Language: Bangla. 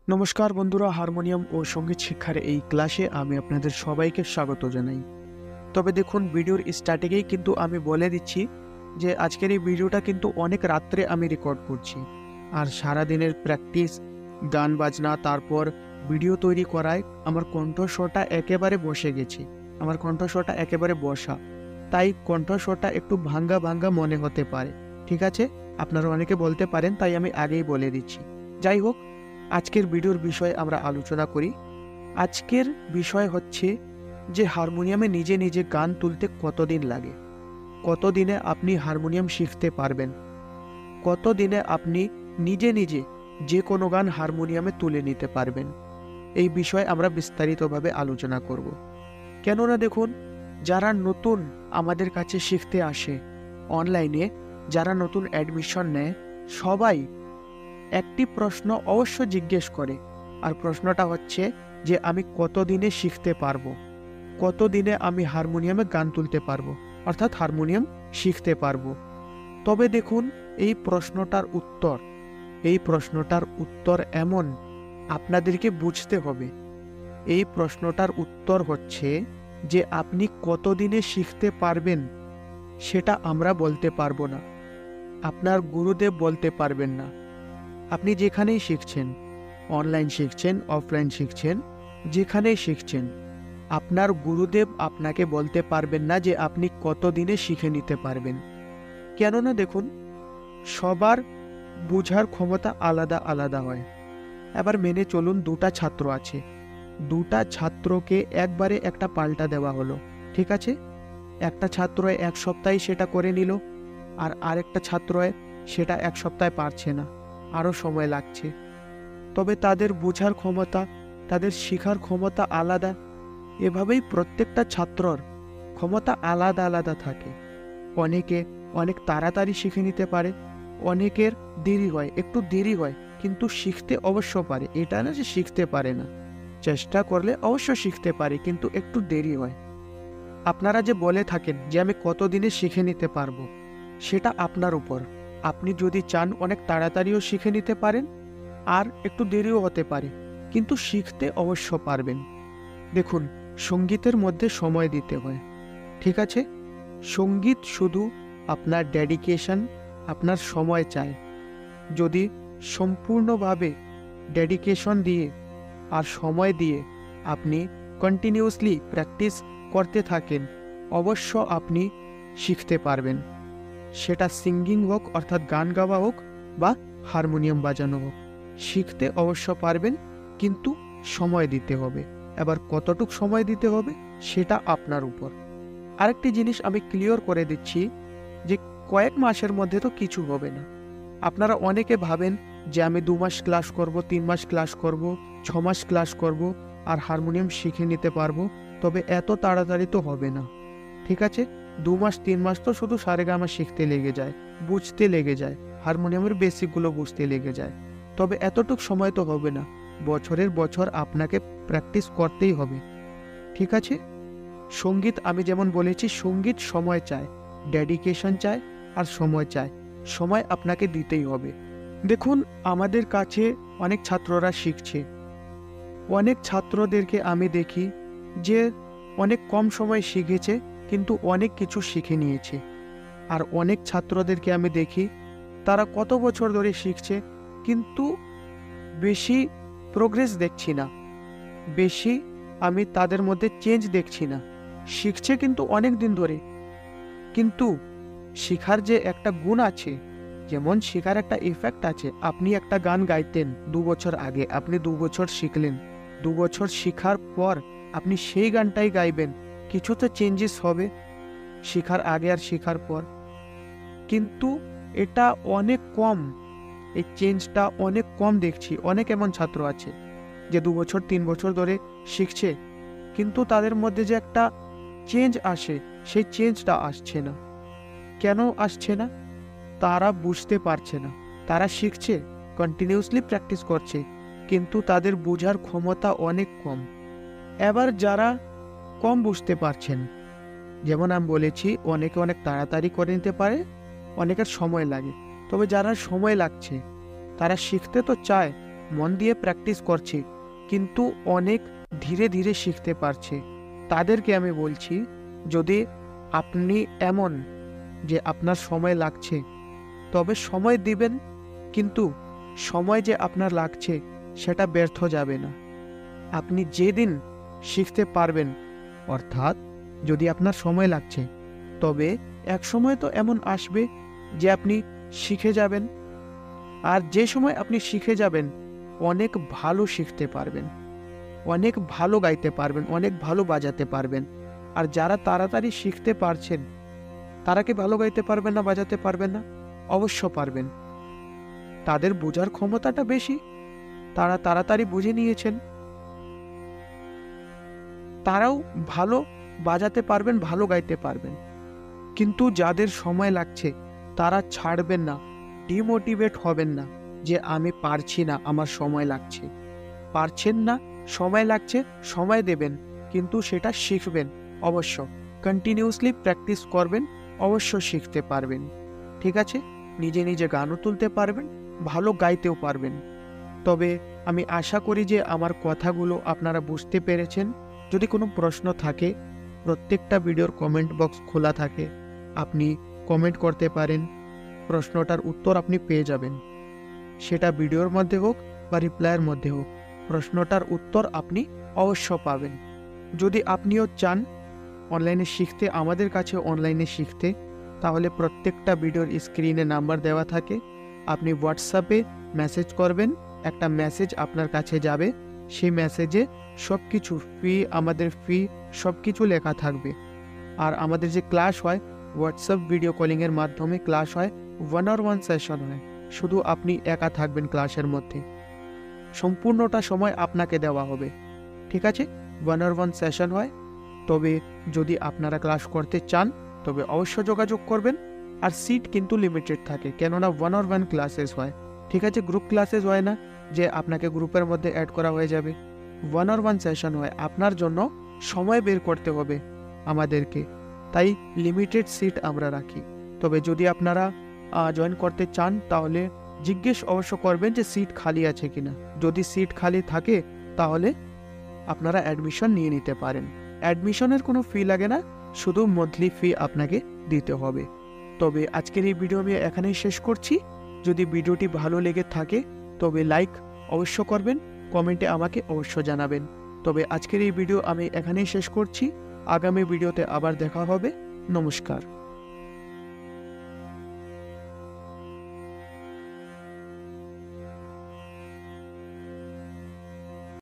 নমস্কার বন্ধুরা, হারমোনিয়াম ও সঙ্গীত শিক্ষার এই ক্লাসে আমি আপনাদের সবাইকে স্বাগত জানাই। তবে দেখুন, ভিডিওর স্টার্টিংয়েই কিন্তু আমি বলে দিচ্ছি যে আজকের এই ভিডিওটা কিন্তু অনেক রাত্রে আমি রেকর্ড করছি। আর সারাদিনের প্র্যাকটিস, গান বাজনা, তারপর ভিডিও তৈরি করায় আমার কণ্ঠস্বরটা একেবারে বসে গেছে। আমার কণ্ঠস্বরটা একেবারে বসা, তাই কণ্ঠস্বরটা একটু ভাঙ্গা ভাঙ্গা মনে হতে পারে। ঠিক আছে, আপনারা অনেকে বলতে পারেন, তাই আমি আগেই বলে দিচ্ছি। যাই হোক, আজকের ভিডিওর বিষয়ে আমরা আলোচনা করি। আজকের বিষয় হচ্ছে যে হারমোনিয়ামে নিজে নিজে গান তুলতে কতদিন লাগে, কতদিনে আপনি হারমোনিয়াম শিখতে পারবেন, কতদিনে আপনি নিজে নিজে যে কোনো গান হারমোনিয়ামে তুলে নিতে পারবেন। এই বিষয়ে আমরা বিস্তারিতভাবে আলোচনা করব। কেননা দেখুন, যারা নতুন আমাদের কাছে শিখতে আসে অনলাইনে, যারা নতুন অ্যাডমিশন নেয়, সবাই একটি প্রশ্ন অবশ্য জিজ্ঞেস করে। আর প্রশ্নটা হচ্ছে যে আমি কতদিনে শিখতে পারবো, কতদিনে আমি হারমোনিয়ামে গান তুলতে পারবো, অর্থাৎ হারমোনিয়াম শিখতে পারবো। তবে দেখুন, এই প্রশ্নটার উত্তর এমন, আপনাদেরকে বুঝতে হবে। এই প্রশ্নটার উত্তর হচ্ছে যে আপনি কতদিনে শিখতে পারবেন সেটা আমরা বলতে পারবো না, আপনার গুরুদেব বলতে পারবেন না। আপনি যেখানেই শিখছেন, অনলাইন শিখছেন, অফলাইন শিখছেন, যেখানেই শিখছেন, আপনার গুরুদেব আপনাকে বলতে পারবেন না যে আপনি কতদিনে শিখে নিতে পারবেন। কেননা দেখুন, সবার বোঝার ক্ষমতা আলাদা আলাদা হয়। এবার মেনে চলুন, দুটা ছাত্র আছে, দুটা ছাত্রকে একবারে একটা পাল্টা দেওয়া হলো। ঠিক আছে, একটা ছাত্র এক সপ্তাহে সেটা করে নিল, আর আরেকটা ছাত্র সেটা এক সপ্তাহে পারছে না, আরও সময় লাগছে। তবে তাদের বোঝার ক্ষমতা, তাদের শেখার ক্ষমতা আলাদা। এভাবেই প্রত্যেকটা ছাত্রর ক্ষমতা আলাদা আলাদা থাকে। অনেকে অনেক তাড়াতাড়ি শিখে নিতে পারে, অনেকের দেরি হয়, একটু দেরি হয়, কিন্তু শিখতে অবশ্য পারে। এটা না যে শিখতে পারে না, চেষ্টা করলে অবশ্য শিখতে পারে, কিন্তু একটু দেরি হয়। আপনারা যে বলে থাকেন যে আমি কতদিনে শিখে নিতে পারবো, সেটা আপনার উপর। আপনি যদি চান অনেক তাড়াতাড়িও শিখে নিতে পারেন, আর একটু দেরিও হতে পারে, কিন্তু শিখতে অবশ্য পারবেন। দেখুন, সঙ্গীতের মধ্যে সময় দিতে হয়। ঠিক আছে, সঙ্গীত শুধু আপনার ডেডিকেশন, আপনার সময় চায়। যদি সম্পূর্ণভাবে ডেডিকেশন দিয়ে আর সময় দিয়ে আপনি কন্টিনিউয়াসলি প্র্যাকটিস করতে থাকেন, অবশ্য আপনি শিখতে পারবেন। সেটা সিঙ্গিং হোক, অর্থাৎ গান গাওয়া হোক, বা হারমোনিয়াম বাজানো হোক, শিখতে অবশ্য পারবেন, কিন্তু সময় দিতে হবে। এবার কতটুক সময় দিতে হবে সেটা আপনার উপর। আরেকটি জিনিস আমি ক্লিয়ার করে দিচ্ছি যে কয়েক মাসের মধ্যে তো কিছু হবে না। আপনারা অনেকে ভাবেন যে আমি 2 মাস ক্লাস করব, 3 মাস ক্লাস করব, 6 মাস ক্লাস করব, আর হারমোনিয়াম শিখে নিতে পারবো। তবে এত তাড়াতাড়ি তো হবে না। ঠিক আছে, 2 মাস 3 মাস তো শুধু সারেগামা শিখতে লেগে যায়, বুঝতে লেগে যায়, হারমোনিয়ামের বেসিকগুলো বুঝতে লেগে যায়। তবে এতটুক সময় তো হবে না, বছরের বছর আপনাকে প্র্যাকটিস করতেই হবে। ঠিক আছে, সঙ্গীত আমি যেমন বলেছি, সঙ্গীত সময় চায়, ডেডিকেশন চায়, আর সময় চায়। সময় আপনাকে দিতেই হবে। দেখুন, আমাদের কাছে অনেক ছাত্ররা শিখছে, অনেক ছাত্রদেরকে আমি দেখি যে অনেক কম সময় শিখেছে, কিন্তু অনেক কিছু শিখে নিয়েছে। আর অনেক ছাত্রদেরকে আমি দেখি তারা কত বছর ধরে শিখছে, কিন্তু বেশি প্রোগ্রেস দেখছি না, বেশি আমি তাদের মধ্যে চেঞ্জ দেখছি না। শিখছে কিন্তু অনেক দিন ধরে, কিন্তু শেখার যে একটা গুণ আছে, যেমন শেখার একটা ইফেক্ট আছে। আপনি একটা গান গাইতেন 2 বছর আগে, আপনি 2 বছর শিখলেন, 2 বছর শেখার পর আপনি সেই গানটাই গাইবেন, কিছু তো চেঞ্জেস হবে শেখার আগে আর শেখার পর। কিন্তু এটা অনেক কম, এই চেঞ্জটা অনেক কম দেখছি। অনেক এমন ছাত্র আছে যে 2 বছর 3 বছর ধরে শিখছে, কিন্তু তাদের মধ্যে যে একটা চেঞ্জ আসে, সেই চেঞ্জটা আসছে না। কেন আসছে না? তারা বুঝতে পারছে না। তারা শিখছে, কন্টিনিউয়াসলি প্র্যাকটিস করছে, কিন্তু তাদের বোঝার ক্ষমতা অনেক কম। এবার যারা কম বুঝতে পারছেন, যেমন আমি বলেছি, অনেকে অনেক তাড়াতাড়ি করে নিতে পারে, অনেকের সময় লাগে। তবে যারা সময় লাগছে, তারা শিখতে তো চায়, মন দিয়ে প্র্যাকটিস করছে কিন্তু অনেক ধীরে ধীরে শিখতে পারছে, তাদেরকে আমি বলছি, যদি আপনি এমন যে আপনার সময় লাগছে, তবে সময় দিবেন, কিন্তু সময় যে আপনার লাগছে সেটা ব্যর্থ যাবে না। আপনি যেদিন শিখতে পারবেন, অর্থাৎ যদি আপনার সময় লাগছে, তবে এক সময় তো এমন আসবে যে আপনি শিখে যাবেন। আর যে সময় আপনি শিখে যাবেন, অনেক ভালো শিখতে পারবেন, অনেক ভালো গাইতে পারবেন, অনেক ভালো বাজাতে পারবেন। আর যারা তাড়াতাড়ি শিখতে পারছেন, তারা কি ভালো গাইতে পারবেন না, বাজাতে পারবেন না? অবশ্য পারবেন। তাদের বোঝার ক্ষমতাটা বেশি, তারা তাড়াতাড়ি বুঝে নিয়েছেন, তারাও ভালো বাজাতে পারবেন, ভালো গাইতে পারবেন। কিন্তু যাদের সময় লাগছে, তারা ছাড়বেন না, ডিমোটিভেট হবেন না যে আমি পারছি না, আমার সময় লাগছে। পারছেন না, সময় লাগছে, সময় দেবেন, কিন্তু সেটা শিখবেন। অবশ্য কন্টিনিউয়াসলি প্র্যাকটিস করবেন, অবশ্য শিখতে পারবেন। ঠিক আছে? নিজে নিজে গানও তুলতে পারবেন, ভালো গাইতেও পারবেন। তবে আমি আশা করি যে আমার কথাগুলো আপনারা বুঝতে পেরেছেন। যদি কোনো প্রশ্ন থাকে, প্রত্যেকটা ভিডিওর কমেন্ট বক্স খোলা থাকে, আপনি কমেন্ট করতে পারেন, প্রশ্নটার উত্তর আপনি পেয়ে যাবেন। সেটা ভিডিওর মধ্যে হোক বা রিপ্লাইয়ের মধ্যে হোক, প্রশ্নটার উত্তর আপনি অবশ্য পাবেন। যদি আপনিও চান অনলাইনে শিখতে, আমাদের কাছে অনলাইনে শিখতে, তাহলে প্রত্যেকটা ভিডিওর স্ক্রিনে নাম্বার দেওয়া থাকে, আপনি হোয়াটসঅ্যাপে মেসেজ করবেন, একটা মেসেজ আপনার কাছে যাবে, সেই মেসেজে সব কিছু আমাদের ফি সব কিছু লেখা থাকবে। আর আমাদের যে ক্লাস হয়, হোয়াটসঅ্যাপ ভিডিও কলিংয়ের মাধ্যমে ক্লাস হয়, 1-on-1 সেশন হয়, শুধু আপনি একা থাকবেন ক্লাসের মধ্যে, সম্পূর্ণটা সময় আপনাকে দেওয়া হবে। ঠিক আছে? 1-on-1 সেশন হয়। তবে যদি আপনারা ক্লাস করতে চান, তবে অবশ্য যোগাযোগ করবেন। আর সিট কিন্তু লিমিটেড থাকে, কেননা 1-on-1 ক্লাসেস হয়। ঠিক আছে? গ্রুপ ক্লাসেস হয় না যে আপনাকে গ্রুপের মধ্যে অ্যাড করা হয়ে যাবে। 1-on-1 সেশন হয়, আপনার জন্য সময় বের করতে হবে আমাদেরকে, তাই লিমিটেড সিট আমরা রাখি। তবে যদি আপনারা জয়েন করতে চান, তাহলে জিজ্ঞেস অবশ্য করবেন যে সিট খালি আছে কিনা। যদি সিট খালি থাকে, তাহলে আপনারা অ্যাডমিশন নিয়ে নিতে পারেন। অ্যাডমিশনের কোনো ফি লাগে না, শুধু মান্থলি ফি আপনাকে দিতে হবে। তবে আজকের এই ভিডিও আমি এখানেই শেষ করছি। যদি ভিডিওটি ভালো লেগে থাকে, তবে লাইক অবশ্য করবেন, কমেন্টে আমাকে অবশ্য জানাবেন। তবে আজকের এই ভিডিও আমি এখানেই শেষ করছি। আগামী ভিডিওতে আবার দেখা হবে। নমস্কার।